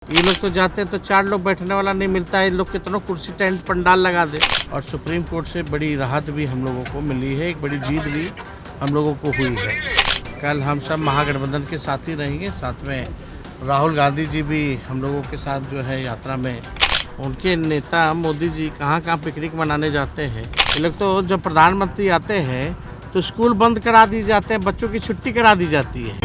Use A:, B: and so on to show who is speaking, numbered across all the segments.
A: ये लोग तो जाते हैं तो 4 लोग बैठने वाला नहीं मिलता है। इन लोग कितनों कुर्सी टेंट पंडाल लगा दे। और सुप्रीम कोर्ट से बड़ी राहत भी हम लोगों को मिली है, एक बड़ी जीत भी हम लोगों को हुई है। कल हम सब महागठबंधन के साथ ही रहेंगे, साथ में राहुल गांधी जी भी हम लोगों के साथ जो है यात्रा में। उनके नेता मोदी जी कहाँ कहाँ पिकनिक मनाने जाते हैं। ये लोग तो जब प्रधानमंत्री आते हैं तो स्कूल बंद करा दी जाते हैं, बच्चों की छुट्टी करा दी जाती है।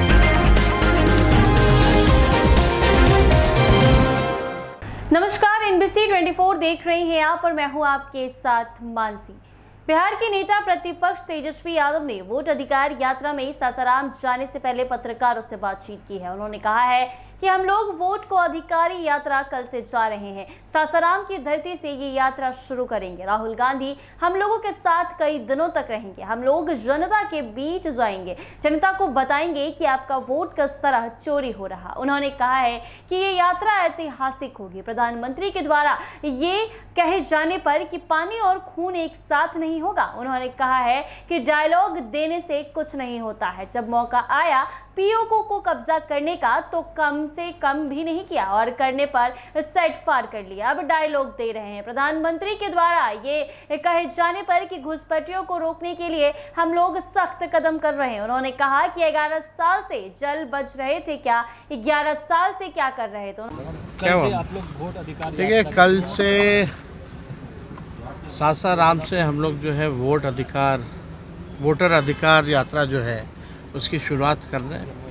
B: नमस्कार, NBC 24 देख रहे हैं आप और मैं हूं आपके साथ मानसी। बिहार के नेता प्रतिपक्ष तेजस्वी यादव ने वोट अधिकार यात्रा में सासाराम जाने से पहले पत्रकारों से बातचीत की है। उन्होंने कहा है कि हम लोग वोट को अधिकारी यात्रा कल से जा रहे हैं, सासाराम की धरती से ये यात्रा शुरू करेंगे। राहुल गांधी हम लोगों के साथ कई दिनों तक रहेंगे। हम लोग जनता के बीच जाएंगे, जनता को बताएंगे कि आपका वोट किस तरह चोरी हो रहा। उन्होंने कहा है कि ये यात्रा ऐतिहासिक होगी। प्रधानमंत्री के द्वारा ये कहे जाने पर कि पानी और खून एक साथ नहीं होगा। उन्होंने कहा है कि डायलॉग देने से कुछ नहीं होता है। जब मौका आया पीओके को कब्जा करने का तो कम से कम भी नहीं किया और करने पर सेट फार कर लिया। अब डायलॉग दे रहे हैं। प्रधानमंत्री के द्वारा ये कहे जाने पर कि घुसपैठियों को रोकने के लिए हम लोग सख्त कदम कर रहे हैं। उन्होंने कहा कि 11 साल से जल बच रहे थे, क्या 11 साल से क्या कर रहे थे।
C: कल से आप लोग वोट अधिकार
A: देखिए, कल से सासाराम से हम लोग जो है वोटर अधिकार यात्रा जो है उसकी शुरुआत कर रहे हैं।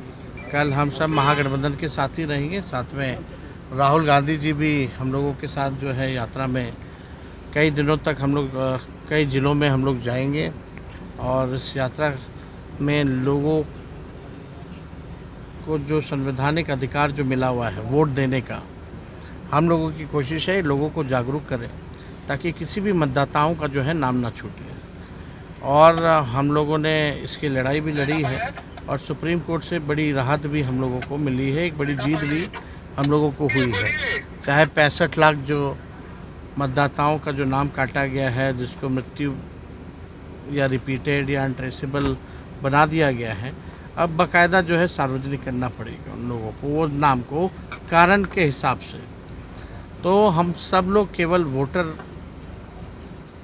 A: कल हम सब महागठबंधन के साथ ही रहेंगे, साथ में राहुल गांधी जी भी हम लोगों के साथ जो है यात्रा में कई दिनों तक हम लोग कई ज़िलों में हम लोग जाएंगे। और इस यात्रा में लोगों को जो संवैधानिक अधिकार जो मिला हुआ है वोट देने का, हम लोगों की कोशिश है लोगों को जागरूक करें ताकि किसी भी मतदाताओं का जो है नाम ना छूटे। और हम लोगों ने इसकी लड़ाई भी लड़ी है और सुप्रीम कोर्ट से बड़ी राहत भी हम लोगों को मिली है, एक बड़ी जीत भी हम लोगों को हुई है। चाहे 65 लाख जो मतदाताओं का जो नाम काटा गया है, जिसको मृत्यु या रिपीटेड या अनट्रेसेबल बना दिया गया है, अब बाकायदा जो है सार्वजनिक करना पड़ेगा उन लोगों को, वो नाम को कारण के हिसाब से। तो हम सब लोग केवल वोटर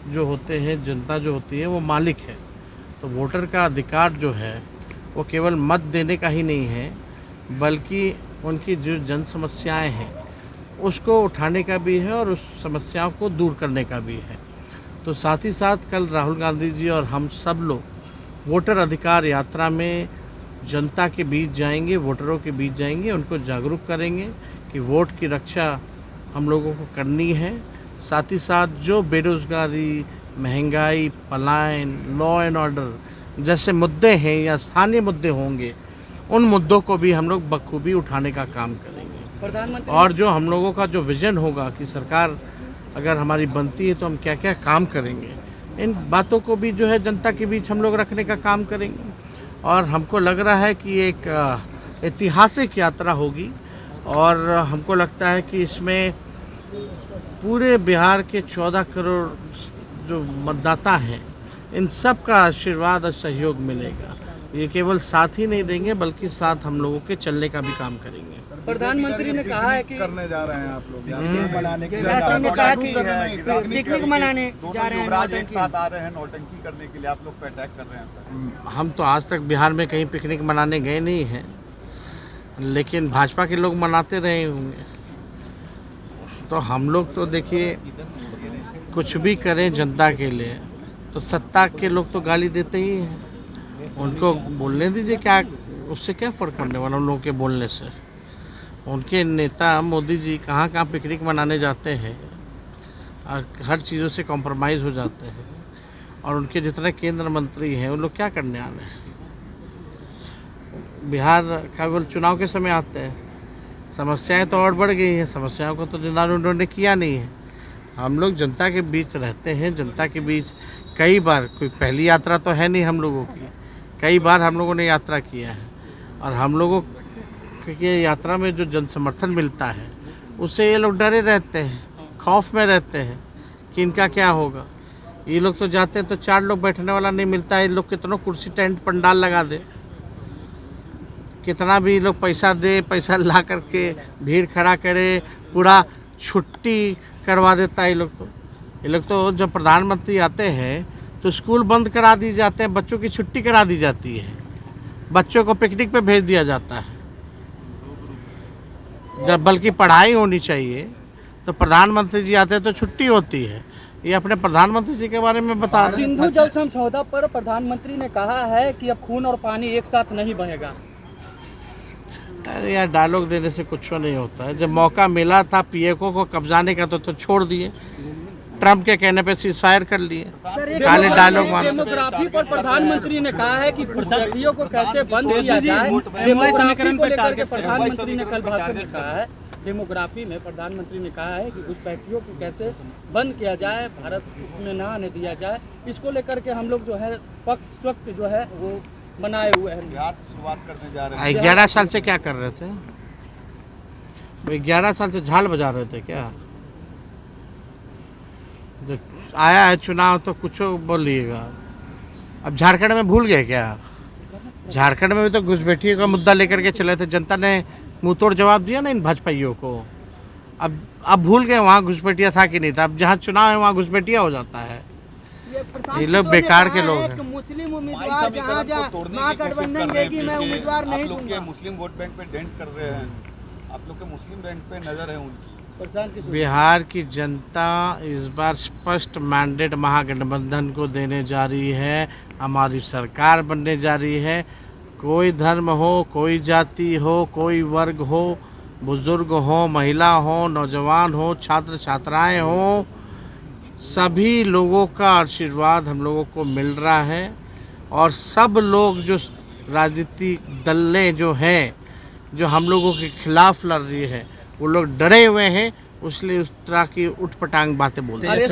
A: जो होते हैं, जनता जो होती है वो मालिक है। तो वोटर का अधिकार जो है वो केवल मत देने का ही नहीं है, बल्कि उनकी जो जन समस्याएं हैं उसको उठाने का भी है और उस समस्याओं को दूर करने का भी है। तो साथ ही साथ कल राहुल गांधी जी और हम सब लोग वोटर अधिकार यात्रा में जनता के बीच जाएंगे, वोटरों के बीच जाएंगे, उनको जागरूक करेंगे कि वोट की रक्षा हम लोगों को करनी है। साथ ही साथ जो बेरोज़गारी, महंगाई, पलायन, लॉ एंड ऑर्डर जैसे मुद्दे हैं या स्थानीय मुद्दे होंगे, उन मुद्दों को भी हम लोग बखूबी उठाने का काम करेंगे। और जो हम लोगों का जो विज़न होगा कि सरकार अगर हमारी बनती है तो हम क्या क्या काम करेंगे, इन बातों को भी जो है जनता के बीच हम लोग रखने का काम करेंगे। और हमको लग रहा है कि एक ऐतिहासिक यात्रा होगी और हमको लगता है कि इसमें पूरे बिहार के 14 करोड़ जो मतदाता हैं, इन सब का आशीर्वाद और सहयोग मिलेगा। ये केवल साथ ही नहीं देंगे बल्कि साथ हम लोगों के चलने का भी काम करेंगे।
C: प्रधानमंत्री ने कहा है कि
D: करने जा रहे हैं आप लोग
C: पिकनिक मनाने जा रहे हैं,
D: एक साथ आ रहे हैं नौटंकी करने के लिए, आप लोग पे अटैक कर रहे हैं।
A: हम तो आज तक बिहार में कहीं पिकनिक मनाने गए नहीं हैं, लेकिन भाजपा के लोग मनाते रहे होंगे। तो हम लोग तो देखिए कुछ भी करें जनता के लिए, तो सत्ता के लोग तो गाली देते ही हैं। उनको बोलने दीजिए, क्या उससे क्या फ़र्क पड़ने वाला उन लोगों के बोलने से। उनके नेता मोदी जी कहाँ कहाँ पिकनिक मनाने जाते हैं और हर चीज़ों से कॉम्प्रोमाइज़ हो जाते हैं। और उनके जितने केंद्र मंत्री हैं उन लोग क्या करने आ रहे हैं। बिहार केवल चुनाव के समय आते हैं, समस्याएं तो और बढ़ गई हैं, समस्याओं को तो निदान उन्होंने किया नहीं है। हम लोग जनता के बीच रहते हैं, जनता के बीच कई बार, कोई पहली यात्रा तो है नहीं हम लोगों की, कई बार हम लोगों ने यात्रा किया है। और हम लोगों के यात्रा में जो जन समर्थन मिलता है उससे ये लोग डरे रहते हैं, खौफ में रहते हैं कि इनका क्या होगा। ये लोग तो जाते हैं तो 4 लोग बैठने वाला नहीं मिलता है। इन लोग कितनों कुर्सी टेंट पंडाल लगा दे। कितना भी लोग पैसा दे, पैसा ला करके भीड़ खड़ा करे, पूरा छुट्टी करवा देता है ये लोग तो जब प्रधानमंत्री आते हैं तो स्कूल बंद करा दी जाते हैं, बच्चों की छुट्टी करा दी जाती है, बच्चों को पिकनिक पे भेज दिया जाता है। जब बल्कि पढ़ाई होनी चाहिए तो प्रधानमंत्री जी आते हैं तो छुट्टी होती है। ये अपने प्रधानमंत्री जी के बारे में बता रहे हैं।
C: सिंधु जल समझौता पर प्रधानमंत्री ने कहा है कि अब खून और पानी एक साथ नहीं बहेगा।
A: अरे यार, डायलॉग देने से कुछ नहीं होता है। जब मौका मिला था पीएको को कब्जाने का तो छोड़ दिए, ट्रम्प के कहने पे सीजफायर कर लिए, काले डायलॉग मारते।
C: डेमोग्राफी पर प्रधानमंत्री ने कहा है कि घुसपैठियों को कैसे बंद किया जाए, डेमोग्राफी को लेकर के प्रधानमंत्री ने कल भाषण में कहा है। डेमोग्राफी में प्रधानमंत्री ने कहा है कि घुसपैठियों को कैसे बंद किया जाए, भारत में ना आने दिया जाए। इसको लेकर के हम लोग जो है पक्ष वक्त जो है वो बनाए हुए हैं।
D: बिहार से शुरुआत करने जा रहे हैं।
A: 11 साल से क्या कर रहे थे? वो 11 साल से झाल बजा रहे थे क्या? जो आया है चुनाव तो कुछ बोलिएगा। अब झारखंड में भूल गए क्या? झारखंड में भी तो घुसपैठियों का मुद्दा लेकर के चले थे, जनता ने मुंह तोड़ जवाब दिया ना इन भाजपाइयों को। अब भूल गए वहाँ घुसपैठिया था कि नहीं था। अब जहाँ चुनाव है वहाँ घुसपैठिया हो जाता है। ये लोग बेकार के लोग हैं।
C: मुस्लिम उम्मीदवार जहाँ जहाँ महागठबंधन देगी मैं उम्मीदवार नहीं
D: आप लोग के
C: दूंगा।
D: मुस्लिम वोट बैंक पे डेंट कर रहे हैं, आप लोग के मुस्लिम बैंक पे नजर है उनकी।
A: बिहार की जनता इस बार स्पष्ट मैंडेट महागठबंधन को देने जा रही है। हमारी सरकार बनने जा रही है। कोई धर्म हो, कोई जाति हो, कोई वर्ग हो, बुजुर्ग हो, महिला हो, नौजवान हो, छात्र छात्राएं हो, सभी लोगों का आशीर्वाद हम लोगों को मिल रहा है। और सब लोग जो राजनीतिक दलें जो हैं जो हम लोगों के खिलाफ लड़ रही है वो लोग डरे हुए हैं, इसलिए उस तरह की उठपटांग बातें बोलते हैं।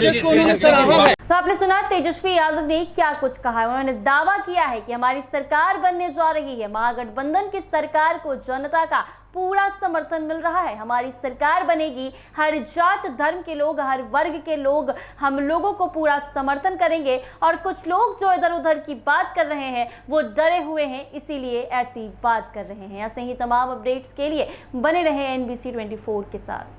B: तो आपने सुना तेजस्वी यादव ने क्या कुछ कहा है। उन्होंने दावा किया है कि हमारी सरकार बनने जा रही है। महागठबंधन की सरकार को जनता का पूरा समर्थन मिल रहा है। हमारी सरकार बनेगी, हर जात धर्म के लोग, हर वर्ग के लोग हम लोगों को पूरा समर्थन करेंगे। और कुछ लोग जो इधर उधर की बात कर रहे हैं वो डरे हुए हैं, इसीलिए ऐसी बात कर रहे हैं। ऐसे ही तमाम अपडेट्स के लिए बने रहे NBC 24 के साथ।